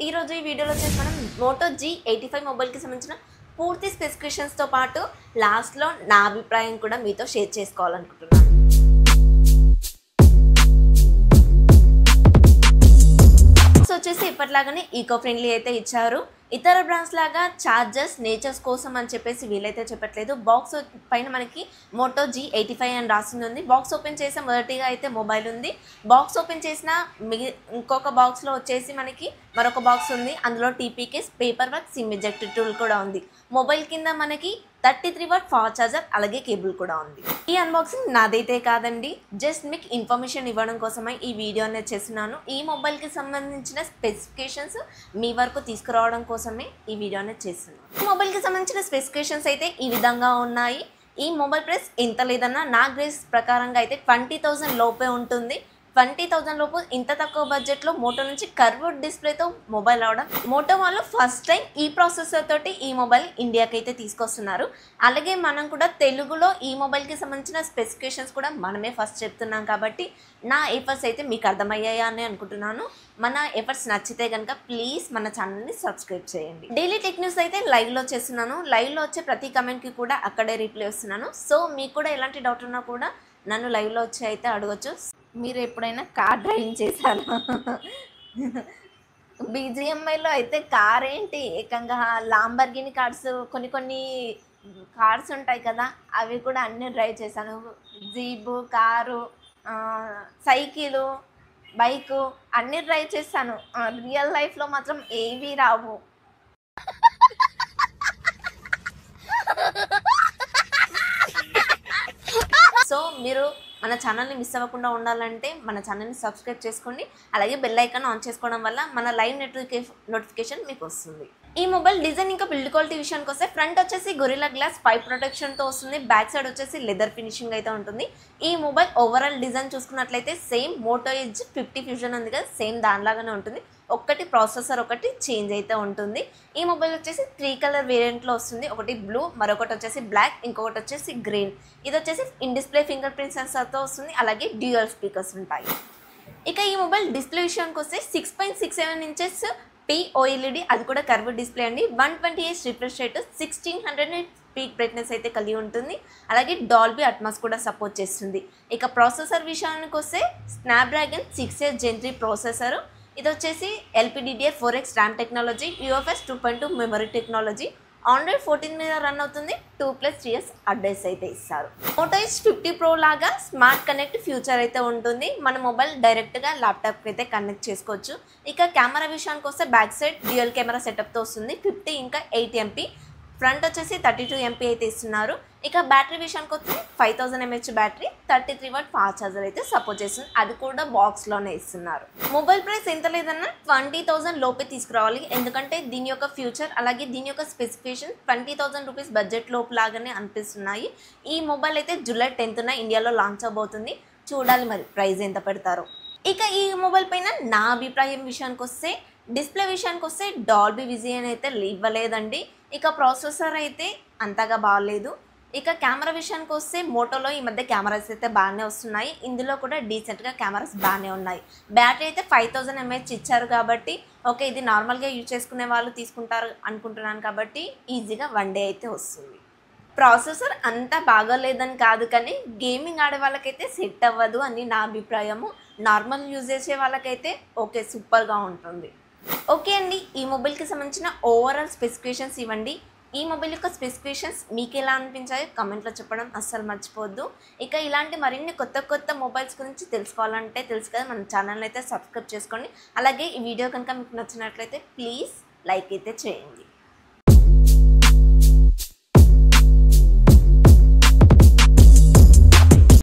ఈ రోజు ఈ వీడియోలో వచ్చేసి మనం మోటో G85 మొబైల్కి సంబంధించిన పూర్తి స్పెసిఫికేషన్స్తో పాటు లాస్ట్లో నా అభిప్రాయం కూడా మీతో షేర్ చేసుకోవాలనుకుంటున్నాను. సో వచ్చేసి ఇప్పటిలాగానే ఈకో ఫ్రెండ్లీ అయితే ఇచ్చారు. ఇతర బ్రాండ్స్ లాగా చార్జర్స్ నేచర్స్ కోసం అని చెప్పేసి వీలైతే చెప్పట్లేదు. బాక్స్ పైన మనకి మోటో G85 అని రాసింది ఉంది. బాక్స్ ఓపెన్ చేసే మొదటిగా అయితే మొబైల్ ఉంది. బాక్స్ ఓపెన్ చేసిన ఇంకొక బాక్స్లో వచ్చేసి మనకి మరొక బాక్స్ ఉంది. అందులో TP case, paper work, SIM eject tool కూడా ఉంది. మొబైల్ కింద మనకి 33W ఫాస్ట్ ఛార్జర్ అలాగే కేబుల్ కూడా ఉంది. ఈ అన్బాక్సింగ్ నాదైతే కాదండి, జస్ట్ మీకు ఇన్ఫర్మేషన్ ఇవ్వడం కోసమే ఈ వీడియో అనేది చేస్తున్నాను. ఈ మొబైల్కి సంబంధించిన స్పెసిఫికేషన్స్ మీ వరకు తీసుకురావడం కోసమే ఈ వీడియో అనేది చేస్తున్నాను. ఈ మొబైల్కి సంబంధించిన స్పెసిఫికేషన్స్ అయితే ఈ విధంగా ఉన్నాయి. ఈ మొబైల్ ప్రైస్ ఎంత లేదన్నా నా గ్రేస్ ప్రకారంగా అయితే 20,000 లోపే ఉంటుంది. 20,000 లోపు ఇంత తక్కువ బడ్జెట్లో మోటో నుంచి కర్వ్డ్ డిస్ప్లేతో మొబైల్ రావడం, మోటో వాళ్ళు ఫస్ట్ టైం ఈ ప్రాసెసర్ తోటి ఈ మొబైల్ ఇండియాకి అయితే తీసుకొస్తున్నారు. అలాగే మనం కూడా తెలుగులో ఈ మొబైల్కి సంబంధించిన స్పెసిఫికేషన్స్ కూడా మనమే ఫస్ట్ చెప్తున్నాం కాబట్టి నా ఎఫర్ట్స్ అయితే మీకు అర్థమయ్యాయా అని అనుకుంటున్నాను. మన ఎఫర్ట్స్ నచ్చితే కనుక ప్లీజ్ మన ఛానల్ని సబ్స్క్రైబ్ చేయండి. డైలీ టెక్ న్యూస్ అయితే లైవ్లో చేస్తున్నాను. లైవ్లో వచ్చే ప్రతి కమెంట్కి కూడా అక్కడే రిప్లై వస్తున్నాను. సో మీకు కూడా ఎలాంటి డౌట్ ఉన్నా కూడా నన్ను లైవ్లో వచ్చి అయితే అడగచ్చు. మీరు ఎప్పుడైనా కార్ డ్రైవింగ్ చేశారా? BGMIలో అయితే కార్ ఏంటి, ఏకంగా లాంబర్గిని కార్స్, కొన్ని కార్స్ ఉంటాయి కదా, అవి కూడా అన్నీ డ్రైవ్ చేశాను. జీబు, కారు, సైకిలు, బైకు అన్నీ డ్రైవ్ చేశాను. రియల్ లైఫ్లో మాత్రం ఏవీ రావు. సో మీరు మన ఛానల్ని మిస్ అవ్వకుండా ఉండాలంటే మన ఛానల్ని సబ్స్క్రైబ్ చేసుకోండి. అలాగే బెల్ ఐకాన్ ఆన్ చేసుకోవడం వల్ల మన లైవ్ నోటిఫికేషన్ మీకు వస్తుంది. ఈ మొబైల్ డిజైన్ ఇంకా బిల్డ్ క్వాలిటీ విషయానికి వస్తే ఫ్రంట్ వచ్చేసి గొరిల్లా గ్లాస్ 5 ప్రొటెక్షన్తో వస్తుంది. బ్యాక్ సైడ్ వచ్చేసి లెదర్ ఫినిషింగ్ అయితే ఉంటుంది. ఈ మొబైల్ ఓవరాల్ డిజైన్ చూసుకున్నట్లయితే సేమ్ మోటో ఎడ్జ్ 50 ఫ్యూజన్ ఉంది కదా, సేమ్ దానిలాగానే ఉంటుంది. ఒకటి ప్రాసెసర్ ఒకటి చేంజ్ అయితే ఉంటుంది. ఈ మొబైల్ వచ్చేసి 3 కలర్ వేరియంట్లో వస్తుంది. ఒకటి బ్లూ, మరొకటి వచ్చేసి బ్లాక్, ఇంకొకటి వచ్చేసి గ్రీన్. ఇది వచ్చేసి ఇన్ డిస్ప్లే ఫింగర్ ప్రింట్ సెన్సార్తో వస్తుంది. అలాగే డ్యూయల్ స్పీకర్స్ ఉంటాయి. ఇక ఈ మొబైల్ డిస్ప్లే విషయానికి వస్తే 6.67 ఇంచెస్ POLED, అది కూడా కర్వ్ డిస్ప్లే అండి. 120Hz refresh rate, 1600 peak brightness అయితే కలిగి ఉంటుంది. అలాగే డాల్బీ అట్మాస్ కూడా సపోర్ట్ చేస్తుంది. ఇక ప్రాసెసర్ విషయానికి వస్తే స్నాప్డ్రాగన్ 6 Gen 3 ప్రాసెసర్. ఇది వచ్చేసి LPDDR4X RAM technology, UFS 2.2 memory technology. Android 14 మీద రన్ అవుతుంది. 2+3 years అప్డేట్స్ అయితే ఇస్తారు. మోటో ఎడ్జ్ 50 Pro లాగా స్మార్ట్ కనెక్ట్ ఫ్యూచర్ అయితే ఉంటుంది. మన మొబైల్ డైరెక్ట్గా ల్యాప్టాప్కి అయితే కనెక్ట్ చేసుకోవచ్చు. ఇక కెమెరా విషయానికి వస్తే బ్యాక్ సైడ్ డ్యూయల్ కెమెరా సెటప్తో వస్తుంది. 50 ఇంకా 8 MP. ఫ్రంట్ వచ్చేసి 32 MP అయితే ఇస్తున్నారు. ఇక బ్యాటరీ విషయానికి వస్తే 5000 mAh battery, 33W fast charger అయితే సపోర్ట్ చేస్తుంది. అది కూడా బాక్స్లోనే ఇస్తున్నారు. మొబైల్ ప్రైస్ ఎంత లేదన్నా 20,000 లోపే తీసుకురావాలి. ఎందుకంటే దీని యొక్క ఫ్యూచర్ అలాగే దీని యొక్క స్పెసిఫికేషన్ 20,000 రూపీస్ బడ్జెట్ లోపు లాగానే అనిపిస్తున్నాయి. ఈ మొబైల్ అయితే July 10th ఇండియాలో లాంచ్ అవబోతుంది. చూడాలి మరి ప్రైస్ ఎంత పెడతారో. ఇక ఈ మొబైల్ పైన నా అభిప్రాయం విషయానికి వస్తే డిస్ప్లే విషయానికి వస్తే డాల్బీ విజన్ అయితే ఇవ్వలేదండి. ఇక ప్రాసెసర్ అయితే అంతగా బాగాలేదు. ఇక కెమెరా విషయానికి వస్తే మోటోలో ఈ మధ్య కెమెరాస్ అయితే బాగానే వస్తున్నాయి. ఇందులో కూడా డీసెంట్గా కెమెరాస్ బాగానే ఉన్నాయి. బ్యాటరీ అయితే 5000 mAh ఇచ్చారు కాబట్టి ఓకే, ఇది నార్మల్గా యూజ్ చేసుకునే వాళ్ళు తీసుకుంటారు అనుకుంటున్నాను కాబట్టి ఈజీగా 1 day అయితే వస్తుంది. ప్రాసెసర్ అంతా బాగోలేదని కాదు, కానీ గేమింగ్ ఆడే వాళ్ళకైతే సెట్ అవ్వదు అని నా అభిప్రాయము. నార్మల్ యూజ్ చేసే వాళ్ళకైతే ఓకే, సూపర్గా ఉంటుంది. ఓకే అండి, ఈ మొబైల్కి సంబంధించిన ఓవరాల్ స్పెసిఫికేషన్స్ ఇవ్వండి. ఈ మొబైల్ యొక్క స్పెసిఫికేషన్స్ మీకు ఎలా అనిపించాయో కమెంట్లో చెప్పడం అస్సలు మర్చిపోవద్దు. ఇక ఇలాంటి మరిన్ని కొత్త మొబైల్స్ గురించి తెలుసుకోవాలంటే తెలుసు కదా, మన ఛానల్ని అయితే సబ్స్క్రైబ్ చేసుకోండి. అలాగే ఈ వీడియో కనుక మీకు నచ్చినట్లయితే ప్లీజ్ లైక్ అయితే చేయండి.